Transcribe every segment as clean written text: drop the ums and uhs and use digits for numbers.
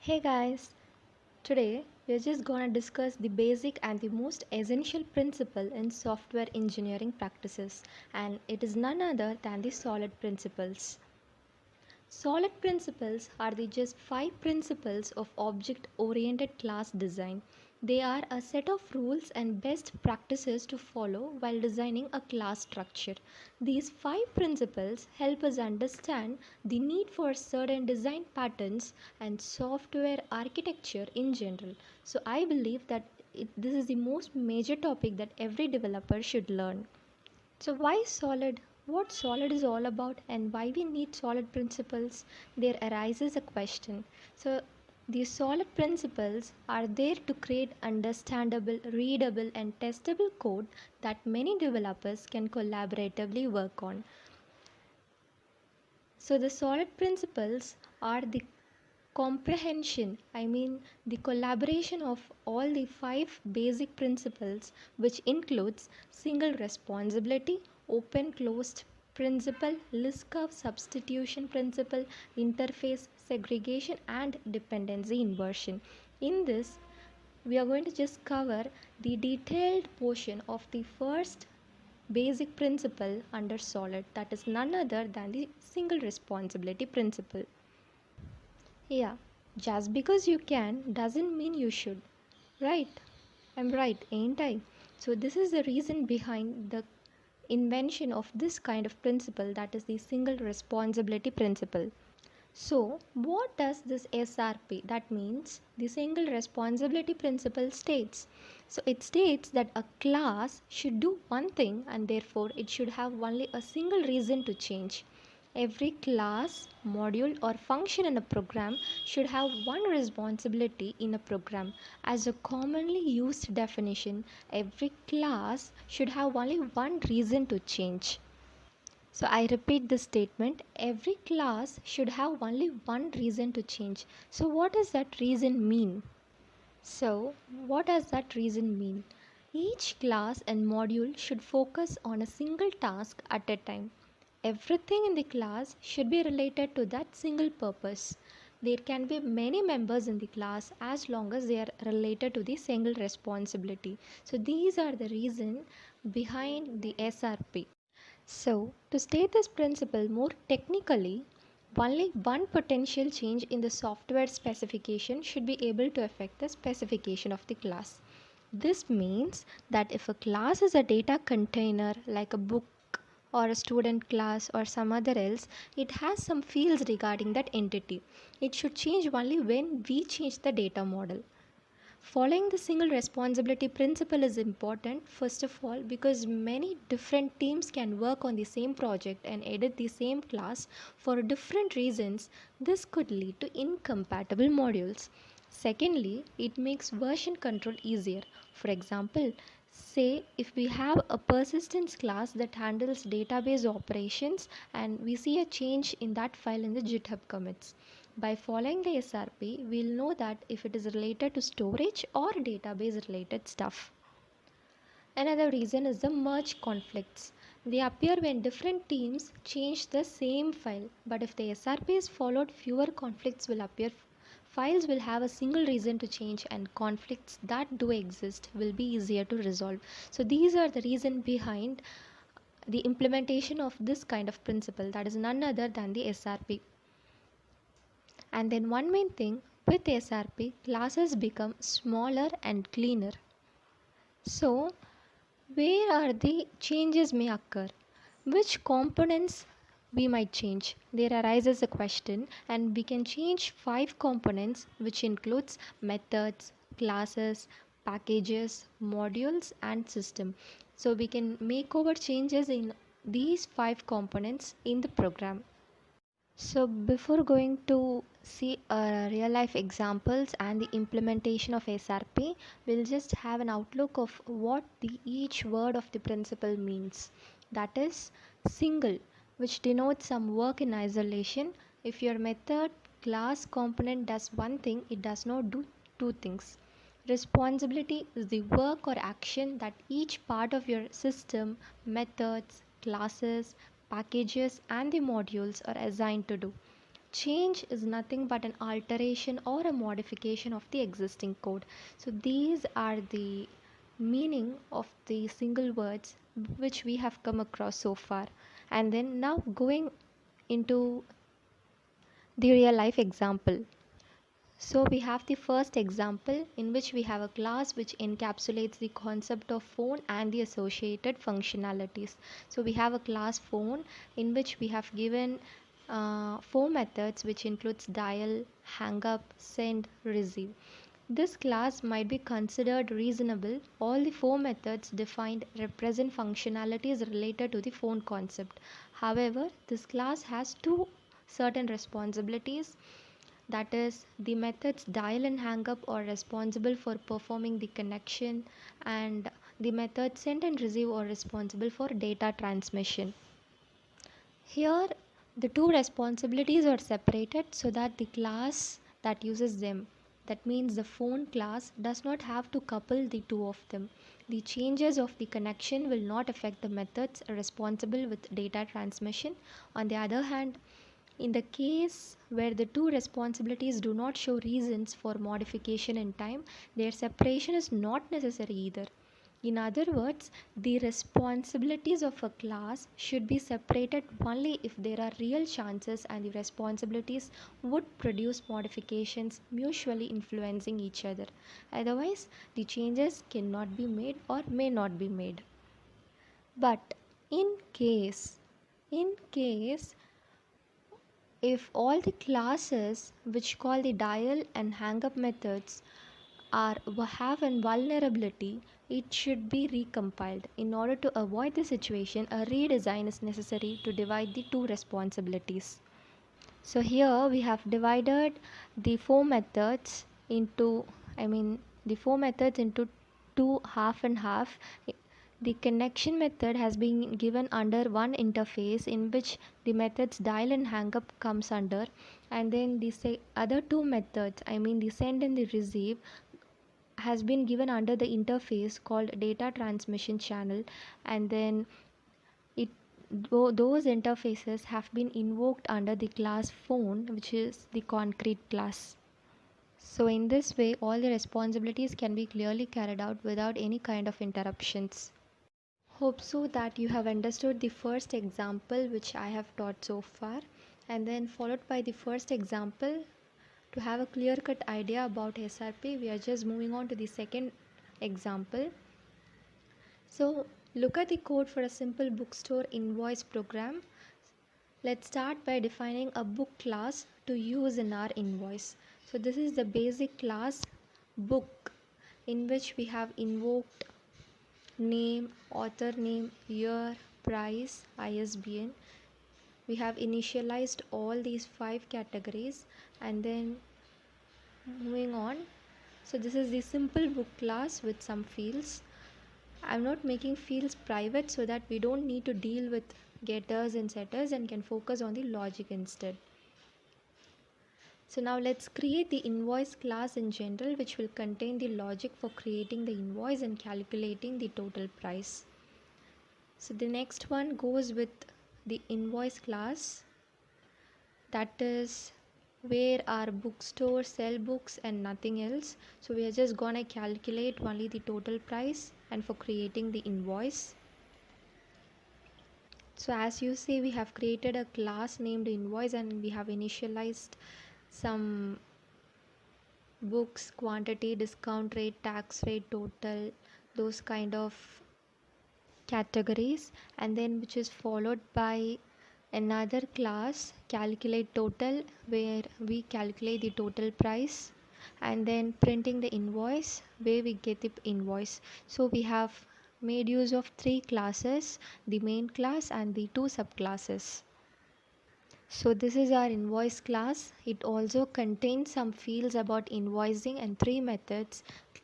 Hey guys, today we're just gonna discuss the basic and the most essential principle in software engineering practices, and it is none other than the solid principles. Solid principles are the just five principles of object oriented class design. They are a set of rules and best practices to follow while designing a class structure. These five principles help us understand the need for certain design patterns and software architecture in general. So, I believe that this is the most major topic that every developer should learn. So, why solid? What solid is all about and why we need solid principles? There arises a question. So, these solid principles are there to create understandable, readable, and testable code that many developers can collaboratively work on. So, the solid principles are the comprehension, the collaboration of all the five basic principles, which includes single responsibility, open closed principle, list curve substitution principle, interface segregation, and dependency inversion. In this, we are going to just cover the detailed portion of the first basic principle under solid, that is none other than the single responsibility principle. Yeah, just because you can doesn't mean you should. Right? I'm right, ain't I? So, this is the reason behind the invention of this kind of principle, that is the single responsibility principle. So, what does this SRP? That means the single responsibility principle states. So, it states that a class should do one thing and therefore it should have only a single reason to change. Every class, module, or function in a program should have one responsibility in a program. As a commonly used definition, every class should have only one reason to change. So I repeat this statement, every class should have only one reason to change. So what does that reason mean? So what does that reason mean? Each class and module should focus on a single task at a time. Everything in the class should be related to that single purpose. There can be many members in the class as long as they are related to the single responsibility. So these are the reason behind the SRP. So, to state this principle more technically, only one potential change in the software specification should be able to affect the specification of the class. This means that if a class is a data container like a book or a student class or some other else, it has some fields regarding that entity. It should change only when we change the data model. Following the single responsibility principle is important, first of all, because many different teams can work on the same project and edit the same class for different reasons. This could lead to incompatible modules. Secondly, it makes version control easier. For example, say if we have a persistence class that handles database operations and we see a change in that file in the GitHub commits. By following the SRP, we'll know that if it is related to storage or database related stuff. Another reason is the merge conflicts. They appear when different teams change the same file, but if the SRP is followed, fewer conflicts will appear. Files will have a single reason to change, and conflicts that do exist will be easier to resolve. So, these are the reason behind the implementation of this kind of principle, that is none other than the SRP. And then one main thing with SRP, classes become smaller and cleaner. So, where are the changes may occur? Which components we might change? There arises a question, and we can change 5 components, which includes methods, classes, packages, modules, and system. So we can make over changes in these 5 components in the program. So before going to see real life examples and the implementation of SRP, we'll just have an outlook of what each word of the principle means. That is single, which denotes some work in isolation. If your method class component does one thing, it does not do two things. Responsibility is the work or action that each part of your system, methods, classes, packages, and the modules are assigned to do. Change is nothing but an alteration or a modification of the existing code. So these are the meaning of the single words which we have come across so far. And then now going into the real life example. So we have the first example in which we have a class which encapsulates the concept of phone and the associated functionalities. So we have a class phone in which we have given four methods which includes dial, hang up, send, receive. This class might be considered reasonable. All the four methods defined represent functionalities related to the phone concept. However, this class has two certain responsibilities, that is, the methods dial and hang up are responsible for performing the connection, and the methods send and receive are responsible for data transmission. Here, the two responsibilities are separated so that the class that uses them, that means the phone class, does not have to couple the two of them. The changes of the connection will not affect the methods responsible with data transmission. On the other hand, in the case where the two responsibilities do not show reasons for modification in time, their separation is not necessary either. In other words, the responsibilities of a class should be separated only if there are real chances and the responsibilities would produce modifications mutually influencing each other. Otherwise, the changes cannot be made or may not be made. But in case if all the classes which call the dial and hang up methods have a vulnerability, it should be recompiled. In order to avoid the situation, a redesign is necessary to divide the two responsibilities. So here we have divided the four methods into, the four methods into two half and half. The connection method has been given under one interface in which the methods dial and hang up comes under, and then the other two methods, the send and the receive, has been given under the interface called data transmission channel, and then it those interfaces have been invoked under the class phone, which is the concrete class. So in this way, all the responsibilities can be clearly carried out without any kind of interruptions. Hope so that you have understood the first example which I have taught so far, and then followed by the first example. To have a clear cut idea about SRP, we are just moving on to the second example. So look at the code for a simple bookstore invoice program. Let's start by defining a book class to use in our invoice. So this is the basic class book, in which we have invoked name, author name, year, price, ISBN. We have initialized all these 5 categories, and then moving on. So this is the simple book class with some fields. I'm not making fields private so that we don't need to deal with getters and setters and can focus on the logic instead. So now let's create the invoice class in general, which will contain the logic for creating the invoice and calculating the total price. So the next one goes with the invoice class, that is where our bookstore sell books and nothing else. So we are just gonna calculate only the total price and for creating the invoice. So as you see, we have created a class named invoice and we have initialized some books, quantity, discount rate, tax rate, total, those kind of categories, and then which is followed by another class calculate total, where we calculate the total price, and then printing the invoice where we get the invoice. So we have made use of 3 classes, the main class and the 2 subclasses. So this is our invoice class. It also contains some fields about invoicing and 3 methods: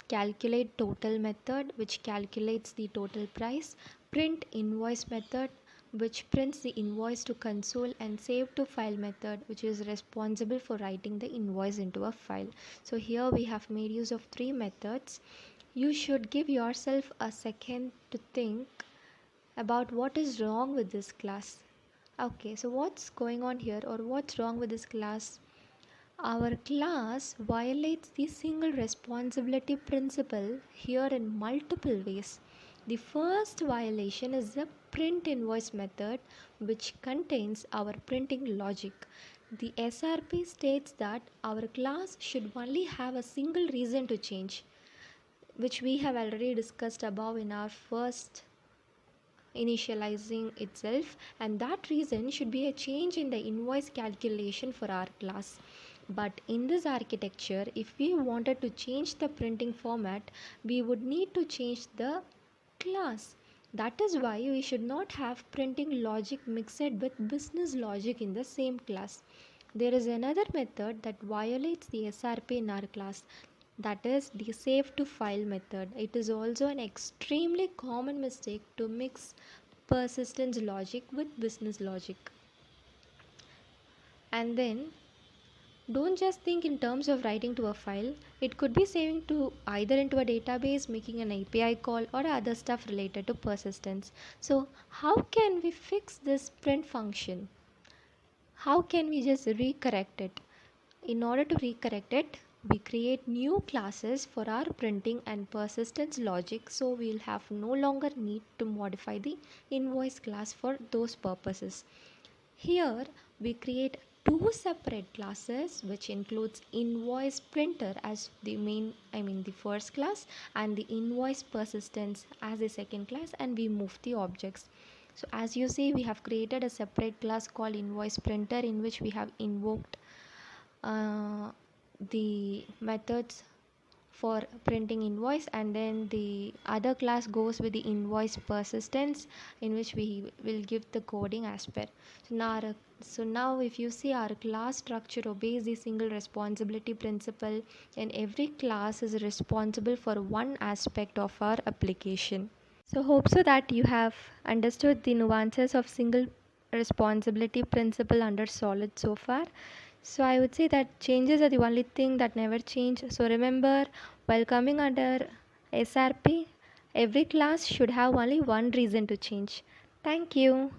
calculate total method, which calculates the total price; print invoice method, which prints the invoice to console; and save to file method, which is responsible for writing the invoice into a file. So here we have made use of 3 methods. You should give yourself a second to think about what is wrong with this class. Okay, so what's going on here or what's wrong with this class? Our class violates the single responsibility principle here in multiple ways. The first violation is the print invoice method, which contains our printing logic. The SRP states that our class should only have a single reason to change, which we have already discussed above in our first initializing itself, and that reason should be a change in the invoice calculation for our class. But in this architecture, if we wanted to change the printing format, we would need to change the class. That is why we should not have printing logic mixed with business logic in the same class. There is another method that violates the SRP in our class, that is the save to file method. It is also an extremely common mistake to mix persistence logic with business logic. And then don't just think in terms of writing to a file. It could be saving to either into a database, making an API call, or other stuff related to persistence. So how can we fix this print function? How can we just recorrect it? In order to recorrect it, we create new classes for our printing and persistence logic, so we'll have no longer need to modify the invoice class for those purposes. Here we create two separate classes, which includes invoice printer as the the first class, and the invoice persistence as the second class, and we move the objects. So as you see, we have created a separate class called invoice printer, in which we have invoked uh, the methods for printing invoice, and then the other class goes with the invoice persistence, in which we will give the coding as per. So now if you see, our class structure obeys the single responsibility principle, and every class is responsible for one aspect of our application. So hope so that you have understood the nuances of single responsibility principle under solid so far. So I would say that changes are the only thing that never change. So remember, while coming under SRP, every class should have only one reason to change. Thank you.